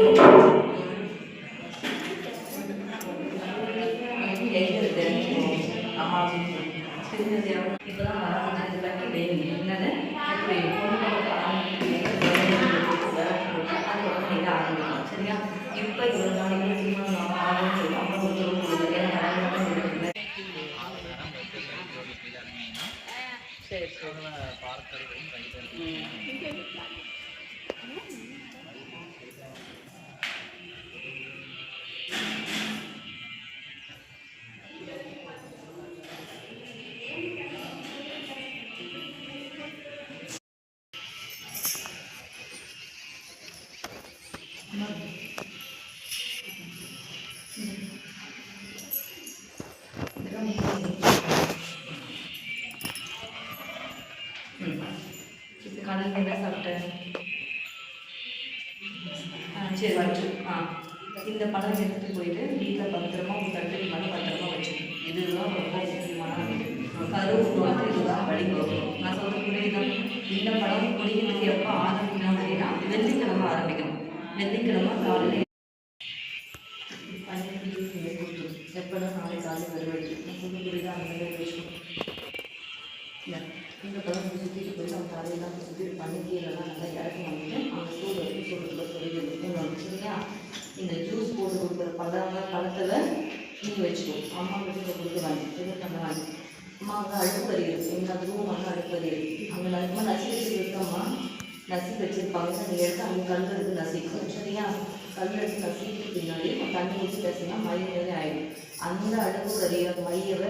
இப்போதான் என்னது ஆரம்பிக்கும். சரியா? இப்போ இவ்வளோ நாளைக்கு திருமணம் ஆகும்னு சொல்லி அப்புறம் ஒருத்தர் சரி இப்போ காலையில் என்ன சாப்பிட்டேன்? சரி வச்சு இந்த பழம் எடுத்துகிட்டு போயிட்டு வீட்டில் பத்திரமா ஒரு தட்டுக்கு மேலே பத்திரமா வச்சுக்கணும். இதுதான் ரொம்ப முக்கியமான கருவுக்கு வந்து இதுதான் வழிபோகும். நான் சொல்கிற புரியுதான்? இந்த படம் குடிக்கிறதுக்கு எப்போ ஆரம்பிக்கணும் அப்படின்னா வெள்ளிக்கிழமை ஆரம்பிக்கணும். வெள்ளிக்கிழமை காலையில் எப்போதான் நாளைக்கு காலையில் வருவாய்க்கு நான் புரியுதா? அந்த மாதிரி வச்சுக்கணும். இந்த பழம் சுற்றிட்டு போய் அவங்க தலையெல்லாம் சுற்றிட்டு பனிக்கீரெல்லாம் நல்லா இறக்கி வந்துட்டு அந்த சூடு வரைக்கும் சூடுக்குள்ள சொல்லிடுது. சரியா? இந்த ஜூஸ் போட்டு கொடுக்குற பழத்தில் நீங்கள் வச்சுக்கோ. அம்மா வீட்டில் கொடுக்குறாங்க. எது பண்ணுவாங்க? அம்மா வந்து அடுப்பு அறியுது. எங்கள் ரூம் வந்து அடுப்பு அறியுது. அங்கே அம்மா நசுக்கி வச்சுருக்கோம்மா. நசுக்கி வச்சுருப்பாங்க. நீங்கள் எடுத்து அங்கே கல் எடுத்து நசிக்கும். சரியா? கல் எடுத்து நசிக்கிட்டு பின்னாடி தண்ணி ஊற்றி பேசினா மையவே ஆகிடும். அந்த அடுப்பு அறிய மையவை